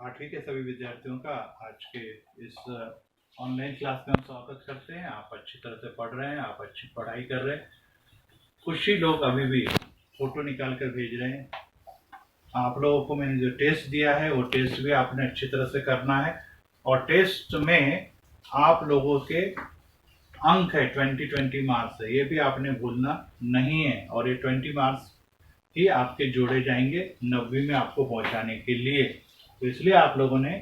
आठवीं के सभी विद्यार्थियों का आज के इस ऑनलाइन क्लास में हम स्वागत करते हैं। आप अच्छी तरह से पढ़ रहे हैं, आप अच्छी पढ़ाई कर रहे हैं। कुछ ही लोग अभी भी फोटो निकाल कर भेज रहे हैं। आप लोगों को मैंने जो टेस्ट दिया है वो टेस्ट भी आपने अच्छी तरह से करना है, और टेस्ट में आप लोगों के अंक है 20 मार्क्स है, ये भी आपने भूलना नहीं है। और ये 20 मार्क्स ही आपके जोड़े जाएंगे 90 में आपको पहुंचाने के लिए। तो इसलिए आप लोगों ने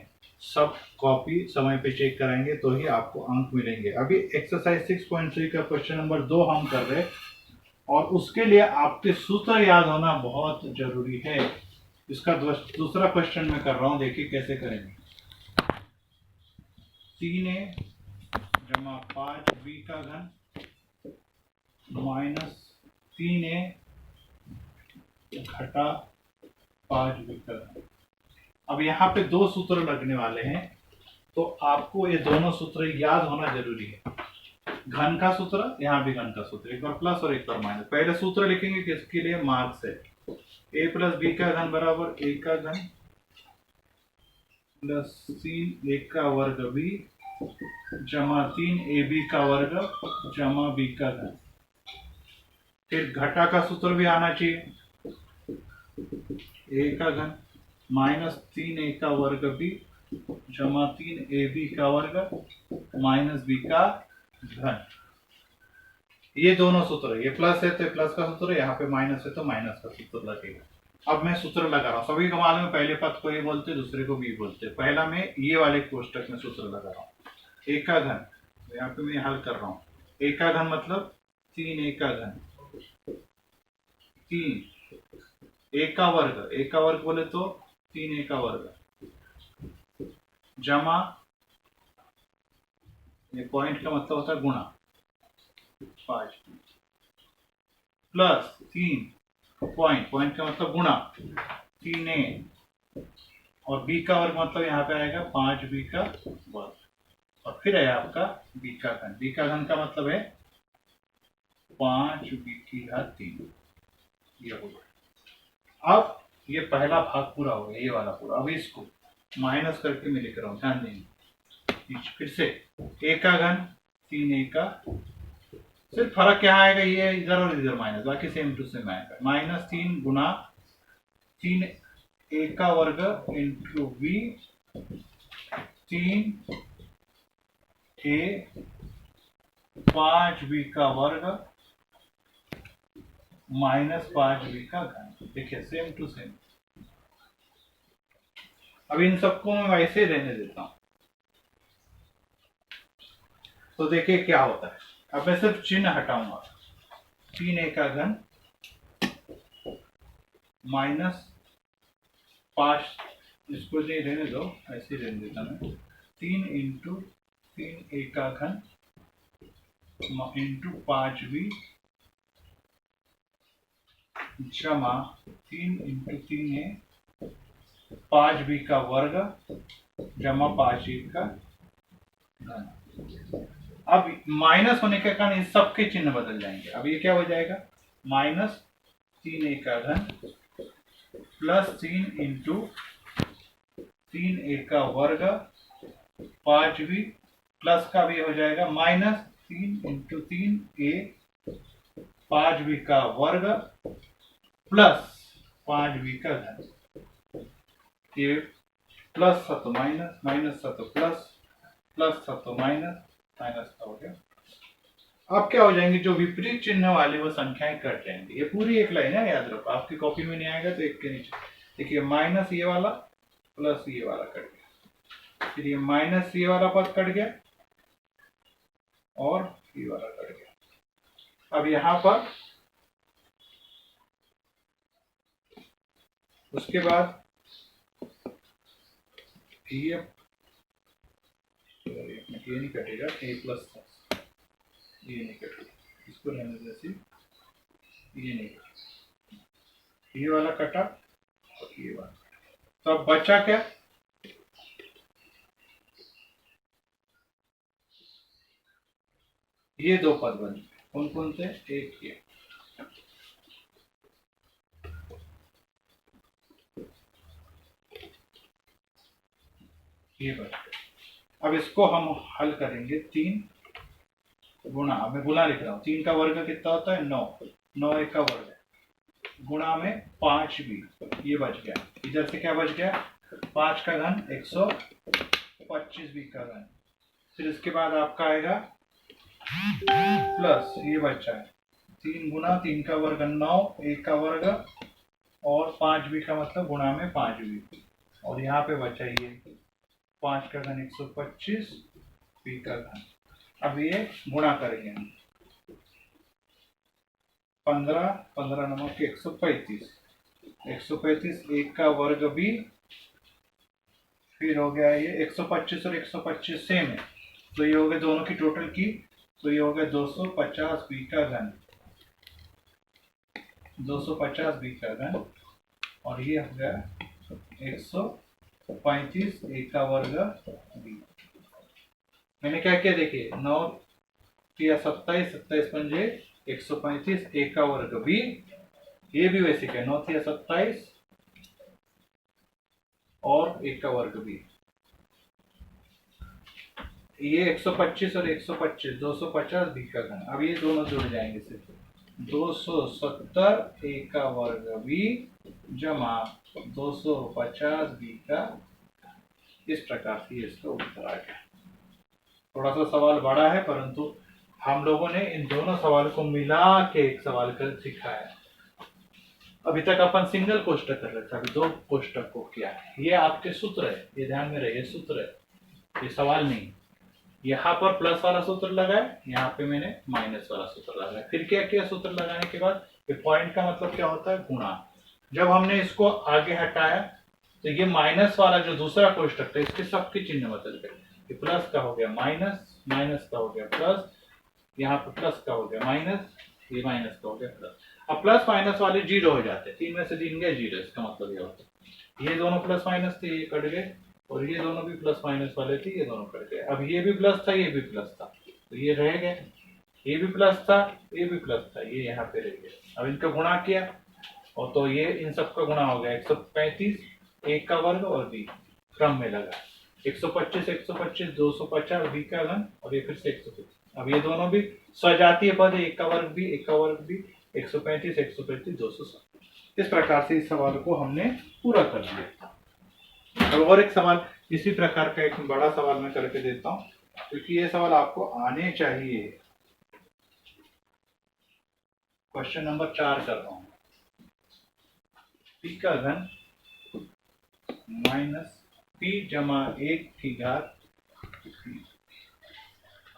सब कॉपी समय पे चेक कराएंगे तो ही आपको अंक मिलेंगे। अभी एक्सरसाइज 6.3 का क्वेश्चन नंबर 2 हम कर रहे हैं, और उसके लिए आपके सूत्र याद होना बहुत जरूरी है। इसका दूसरा क्वेश्चन मैं कर रहा हूं, देखिए कैसे करेंगे। 3a जमा 5b का घन माइनस 3a घटा 5b का घन। अब यहाँ पे दो सूत्र लगने वाले हैं, तो आपको ये दोनों सूत्र याद होना जरूरी है। घन का सूत्र, यहाँ भी घन का सूत्र, एक बार प्लस और एक बार माइनस। पहले सूत्र लिखेंगे किसके लिए, मार्क्स है। a प्लस बी का घन बराबर a का घन प्लस 3a का वर्ग b जमा 3ab का वर्ग जमा b का घन। फिर घटा का सूत्र भी आना चाहिए, a का घन माइनस 3a का वर्ग b जमा 3ab का वर्ग माइनस b का घन। ये दोनों सूत्र, ये प्लस है तो प्लस का सूत्र, यहाँ पे माइनस है तो माइनस का सूत्र लगेगा। अब मैं सूत्र लगा रहा हूँ, सभी को मालूम है पहले पद को ये बोलते, दूसरे को बी बोलते। पहला मैं ये वाले कोष्टक में सूत्र लगा रहा हूँ। ए का घन, यहाँ पे मैं हल कर रहा हूँ। ए का घन मतलब 3a का घन, 3 a का वर्ग, a का वर्ग बोले तो 3a का वर्ग जमा, ये पॉइंट का मतलब होता है गुणा 5 प्लस 3 पॉइंट का मतलब गुणा 3a, और b का वर्ग मतलब यहाँ पे आएगा 5b का वर्ग, और फिर है आपका b का घन। b का घन का मतलब है 5b की घात 3। ये हो गया। अब ये पहला भाग पूरा हो गया, ये वाला पूरा। अब इसको माइनस करके मैं लिख रहा हूँ, ध्यान देंगे। फिर से a का घन 3a का, सिर्फ फर्क क्या आएगा, ये इधर और इधर माइनस, बाकी सेम टू सेम आएगा। माइनस 3 गुना 3a का वर्ग इंटू b 3a 5b का वर्ग माइनस 5b का घन। देखिए सेम टू सेम। अब इन सबको मैं वैसे रहने देता हूं, तो देखिए क्या होता है। अब मैं सिर्फ चिन्ह हटाऊंगा। 3a का घन माइनस 5, इसको नहीं रहने दो, ऐसे ही रहने देता मैं। 3 इंटू 3a का घन इंटू 5b जमा 3 इंटू 3a 5b का वर्ग जमा 5a का घन। अब माइनस होने के कारण इस सबके चिन्ह बदल जाएंगे। अब ये क्या हो जाएगा, माइनस 3a का घन प्लस 3 इंटू 3a का वर्ग 5b, प्लस का भी हो जाएगा माइनस 3 इंटू 3a 5b का वर्ग प्लस 5b का घन। ये प्लस था तो माइनस, माइनस था तो प्लस, प्लस था तो माइनस, माइनस का हो गया। अब क्या हो जाएंगे, जो विपरीत चिन्ह वाले वो संख्याएं कट जाएंगी। ये पूरी एक लाइन है, याद रखो। आपकी कॉपी में नहीं आएगा तो एक के नीचे देखिए, माइनस ये वाला प्लस ये वाला कट गया, फिर ये माइनस ये वाला पद कट गया और ये वाला कट गया। अब यहां पर उसके बाद ये नहीं कटेगा, ए प्लस ये नहीं कटेगा, इसको रहने जैसे ये नहीं कटेगा, ये वाला कटा और ये वाला कटा। तो अब बचा क्या, ये दो पद बने। कौन कौन से, एक ये, ये बच गया। अब इसको हम हल करेंगे, 3 गुणा, मैं गुणा लिख रहा हूँ, 3 का वर्ग कितना होता है 9, 9 एक का वर्ग गुणा में 5 भी, ये बच गया। इधर से क्या बच गया, 5 का घन 125 भी का घन। फिर इसके बाद आपका आएगा प्लस, ये बचा है 3 गुना 3 का वर्ग 9, 1 का वर्ग और 5 भी का मतलब गुणा में 5 भी, और यहाँ पे बचा ये 5 का घन 125 भी का घन। अब ये गुणा करेंगे हम, 15 15 नमक 135, 135 1 का वर्ग भी, फिर हो गया ये 125 और 125 सेम है, तो ये हो गया दोनों की टोटल की, तो ये हो गया 250 बी का घन, 250 बी का घन, और ये हो गया 135 1 का वर्ग बी। मैंने क्या किया देखिए, 9 किया 27, 27 पंजे 135 1 का वर्ग बी, ये भी वैसे क्या 9 किया 27 और 1 का वर्ग भी, ये 125 और 125 250 बी का घन। अब ये दोनों जुड़ जाएंगे सिर्फ, 270 ए का वर्ग बी जमा 250 बी का। इस प्रकार से इसका उत्तर आ गया। थोड़ा सा सवाल बड़ा है, परंतु हम लोगों ने इन दोनों सवाल को मिला के एक सवाल कर सिखाया। अभी तक अपन सिंगल कोष्टक कर रहे थे, अभी 2 कोष्टक को किया है। ये आपके सूत्र है, ये ध्यान में रहे, ये सूत्र है, ये सवाल नहीं। यहाँ पर प्लस वाला सूत्र लगाए, यहाँ पे मैंने माइनस वाला सूत्र लगाया। फिर क्या किया, सूत्र लगाने के बाद ये पॉइंट का मतलब क्या होता है, गुणा। जब हमने इसको आगे हटाया तो ये माइनस वाला जो दूसरा कोष्टक था, इसके सबके चिन्ह बदल गए। ये प्लस का हो गया माइनस, माइनस का हो गया प्लस, यहाँ पे प्लस का हो गया माइनस, ये माइनस का हो गया प्लस। अब प्लस माइनस वाले जीरो हो जाते हैं, 3 में से 3 गए जीरो, इसका मतलब ये होता है ये दोनों प्लस माइनस थे, ये कट गए, और ये दोनों भी प्लस माइनस वाले थे, ये दोनों कट गए। अब ये भी प्लस था, ये भी प्लस था, तो ये रह गए, ये भी प्लस था, ये भी प्लस था, ये यहाँ पे रह गया। अब इनका गुणा किया और तो ये इन सबका गुणा हो गया, 135 1 का वर्ग और बी क्रम में लगा, 125 125 250 बी का घन, और ये फिर से 125। अब ये दोनों भी सजातीय पद है, 1 का वर्ग भी 1 का वर्ग भी, 135 135 270। इस प्रकार से इस सवाल को हमने पूरा कर लिया। अब और एक सवाल इसी प्रकार का, एक बड़ा सवाल मैं करके देता हूं, क्योंकि ये सवाल आपको आने चाहिए। क्वेश्चन नंबर 4 कर रहा हूं, पी का घन माइनस पी जमा 1 की घात पी।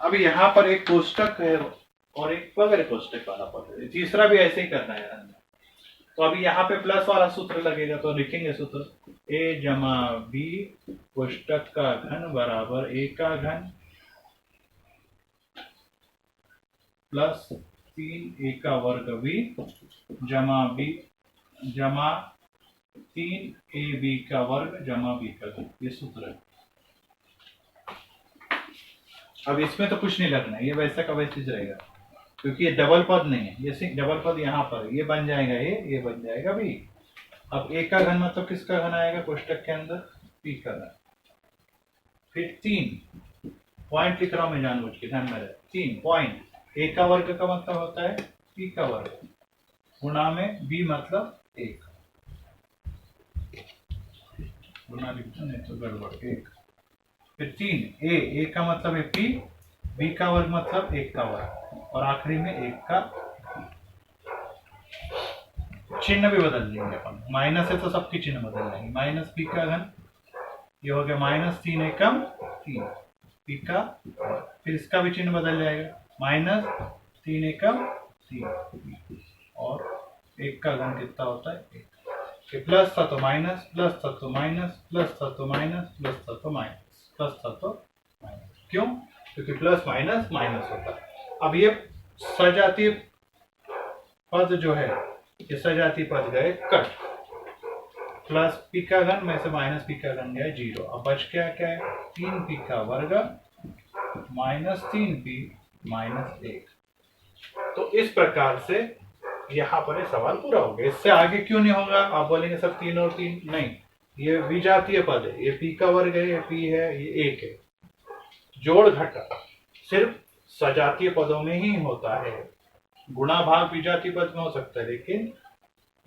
अब यहाँ पर एक कोष्टक है और एक बगैर कोष्टक वाला पद है, तीसरा भी ऐसे ही करना है। तो अभी यहाँ पे प्लस वाला सूत्र लगेगा, तो लिखेंगे सूत्र ए जमा बी कोष्टक का घन बराबर ए का घन प्लस 3 ए का वर्ग बी जमा बी जमा 3 ए बी का वर्ग जमा बी का घन, ये सूत्र है। अब इसमें तो कुछ नहीं लगना है, ये वैसा का वैसे रहेगा, क्योंकि ये डबल पद नहीं है, ये सिर्फ डबल पद यहाँ पर ये बन जाएगा, ये बन जाएगा बी। अब ए का घन मतलब किसका घन आएगा कोष्टक के अंदर, पी का घन। फिर 3 पॉइंट लिख रहा हूं मैं जानबूझ के, ध्यान में रहे, 3 पॉइंट, ए का वर्ग का मतलब होता है पी का वर्ग गुणा में बी मतलब 1 गुणा लिखते नहीं तो गड़बड़ 1। फिर 3 ए का मतलब है पी, बी का वर्ग मतलब 1 का वर्ग, और आखिरी में 1 का। चिन्ह भी बदल देंगे अपन, माइनस है तो सबके चिन्ह बदल जाएंगे, माइनस पी का घन, ये हो गया माइनस 3 एकम 3 पी का, फिर इसका भी चिन्ह बदल जाएगा, माइनस 3 एकम 3, और 1 का घन कितना होता है 1। प्लस था तो माइनस, प्लस था तो माइनस, प्लस था तो माइनस, प्लस था तो माइनस, प्लस था तो माइनस। क्यों? क्योंकि प्लस माइनस माइनस होता है। अब ये सजातीय पद जो है, ये सजातीय पद गए कट, प्लस पी का घन में से माइनस पी का घन गया 0। अब बच क्या क्या है, 3 पी का वर्ग माइनस 3 पी माइनस 1। तो इस प्रकार से यहाँ पर ये सवाल पूरा हो गया। इससे आगे क्यों नहीं होगा, आप बोलेंगे सर 3 और 3 नहीं, ये विजातीय पद है, ये पी का वर्ग है, ये पी है, ये एक है। जोड़ घटा सिर्फ सजातीय पदों में ही होता है। गुणा भाग विजातीय पद में हो सकता है, लेकिन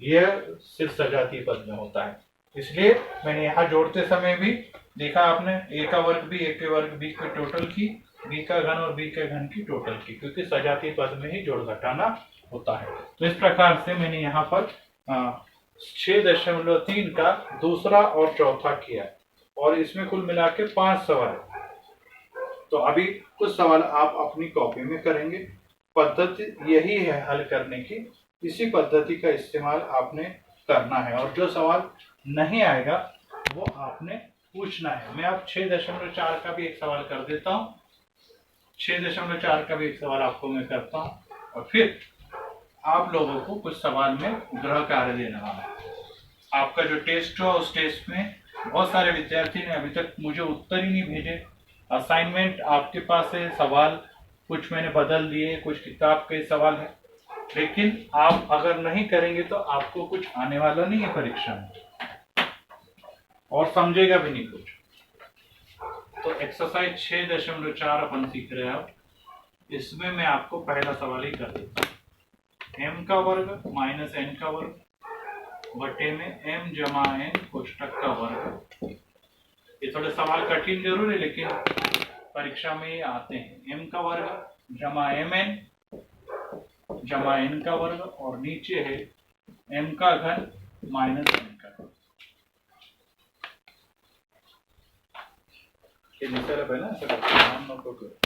यह सिर्फ सजातीय पद में होता है। इसलिए मैंने यहाँ जोड़ते समय भी देखा आपने, ए का वर्ग भी, ए के वर्ग बी के टोटल की, बी का घन और बी के घन की टोटल की, क्योंकि सजातीय पद में ही जोड़ घटाना होता है। तो इस प्रकार से मैंने यहाँ पर 6.3 का दूसरा और चौथा किया, और इसमें कुल मिला के 5 सवाल। तो अभी कुछ सवाल आप अपनी कॉपी में करेंगे। पद्धति यही है हल करने की, इसी पद्धति का इस्तेमाल आपने करना है, और जो सवाल नहीं आएगा वो आपने पूछना है। मैं अब 6.4 का भी एक सवाल कर देता हूँ। 6.4 का भी एक सवाल आपको मैं करता हूँ, और फिर आप लोगों को कुछ सवाल में गृह कार्य देने वाला है। आपका जो टेस्ट हुआ उस टेस्ट में बहुत सारे विद्यार्थी ने अभी तक मुझे उत्तर ही नहीं भेजे। असाइनमेंट आपके पास है, सवाल कुछ मैंने बदल दिए, कुछ किताब के सवाल है, लेकिन आप अगर नहीं करेंगे तो आपको कुछ आने वाला नहीं है परीक्षा में, और समझेगा भी नहीं कुछ। तो एक्सरसाइज 6.4 अपन सीख रहे हैं अब। इसमें मैं आपको पहला सवाल ही कर देता हूँ। m का वर्ग माइनस n का वर्ग बटे में m जमा n कोष्टक का वर्ग। ये थोड़े सवाल कठिन जरूर है, लेकिन परीक्षा में ये आते हैं। m का वर्ग जमा mn जमा n का वर्ग, और नीचे है m का घन माइनस n का घन। ये निकल है ना, ऐसा करते हैं हम लोग को।